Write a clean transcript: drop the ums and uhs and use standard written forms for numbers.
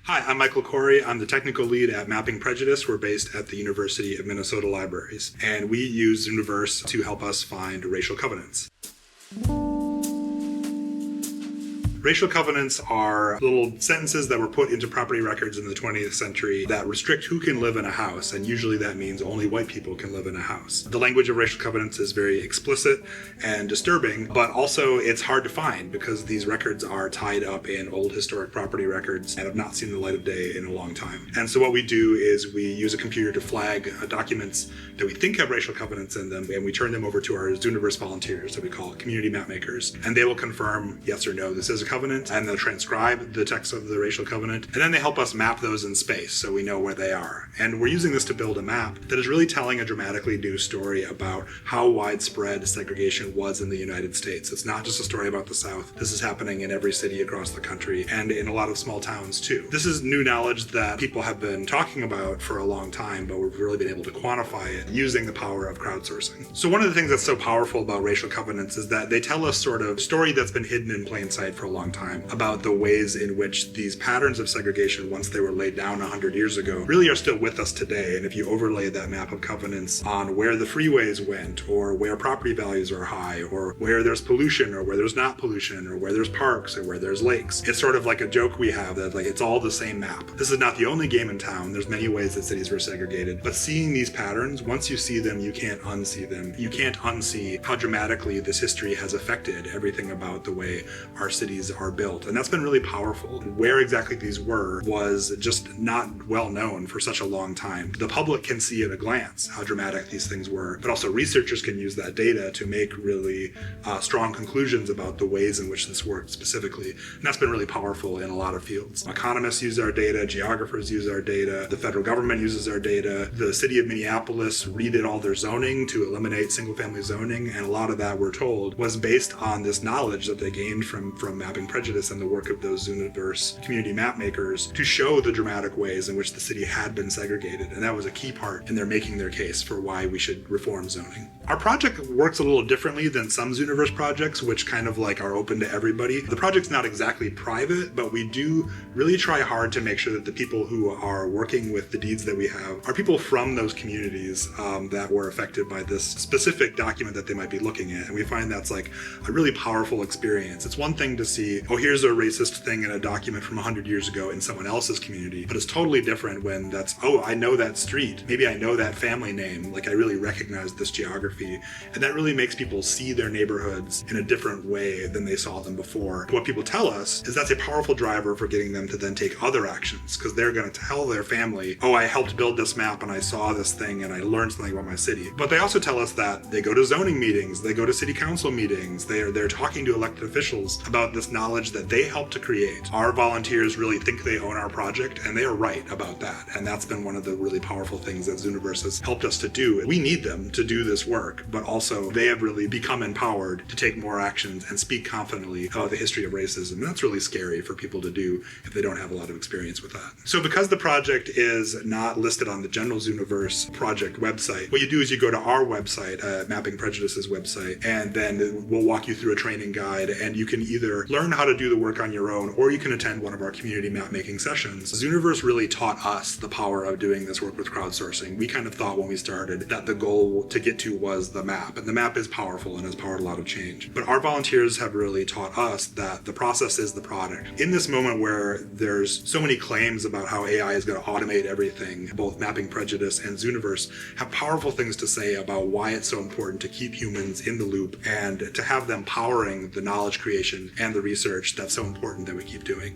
Hi, I'm Michael Corey. I'm the technical lead at Mapping Prejudice. We're based at the University of Minnesota Libraries, and we use Zooniverse to help us find racial covenants. Racial covenants are little sentences that were put into property records in the 20th century that restrict who can live in a house, and usually that means only white people can live in a house. The language of racial covenants is very explicit and disturbing, but also it's hard to find because these records are tied up in old historic property records and have not seen the light of day in a long time. And so what we do is we use a computer to flag documents that we think have racial covenants in them, and we turn them over to our Zooniverse volunteers that we call community map makers, and they will confirm yes or no, this is a covenant, and they'll transcribe the text of the racial covenant, and then they help us map those in space so we know where they are. And we're using this to build a map that is really telling a dramatically new story about how widespread segregation was in the United States. It's not just a story about the South. This is happening in every city across the country and in a lot of small towns too. This is new knowledge that people have been talking about for a long time, but we've really been able to quantify it using the power of crowdsourcing. So one of the things that's so powerful about racial covenants is that they tell us sort of story that's been hidden in plain sight for a long time about the ways in which these patterns of segregation, once they were laid down 100 years ago, really are still with us today. And if you overlay that map of covenants on where the freeways went, or where property values are high, or where there's pollution, or where there's not pollution, or where there's parks, or where there's lakes, it's sort of like a joke we have that it's all the same map. This is not the only game in town. There's many ways that cities were segregated, but seeing these patterns, once you see them, you can't unsee them. You can't unsee how dramatically this history has affected everything about the way our cities are built. And that's been really powerful. Where exactly these were was just not well known for such a long time. The public can see at a glance how dramatic these things were, but also researchers can use that data to make really strong conclusions about the ways in which this worked specifically. And that's been really powerful in a lot of fields. Economists use our data, geographers use our data, the federal government uses our data, the city of Minneapolis redid all their zoning to eliminate single-family zoning, and a lot of that, we're told, was based on this knowledge that they gained from Mapping Prejudice and the work of those Zooniverse community map makers to show the dramatic ways in which the city had been segregated. And that was a key part in their making their case for why we should reform zoning. Our project works a little differently than some Zooniverse projects, which kind of are open to everybody. The project's not exactly private, but we do really try hard to make sure that the people who are working with the deeds that we have are people from those communities that were affected by this specific document that they might be looking at. And we find that's a really powerful experience. It's one thing to see, oh, here's a racist thing in a document from 100 years ago in someone else's community, but it's totally different when that's, oh, I know that street. Maybe I know that family name. I really recognize this geography. And that really makes people see their neighborhoods in a different way than they saw them before. What people tell us is that's a powerful driver for getting them to then take other actions, because they're going to tell their family, oh, I helped build this map and I saw this thing and I learned something about my city. But they also tell us that they go to zoning meetings, they go to city council meetings, they're talking to elected officials about this knowledge that they helped to create. Our volunteers really think they own our project, and they are right about that. And that's been one of the really powerful things that Zooniverse has helped us to do. We need them to do this work, but also they have really become empowered to take more actions and speak confidently about the history of racism. And that's really scary for people to do if they don't have a lot of experience with that. So because the project is not listed on the general Zooniverse project website, what you do is you go to our website, Mapping Prejudice's website, and then we'll walk you through a training guide, and you can either learn how to do the work on your own, or you can attend one of our community map making sessions. Zooniverse really taught us the power of doing this work with crowdsourcing. We kind of thought when we started that the goal to get to was the map, and the map is powerful and has powered a lot of change. But our volunteers have really taught us that the process is the product. In this moment where there's so many claims about how AI is going to automate everything, both Mapping Prejudice and Zooniverse have powerful things to say about why it's so important to keep humans in the loop and to have them powering the knowledge creation and the research that's so important that we keep doing.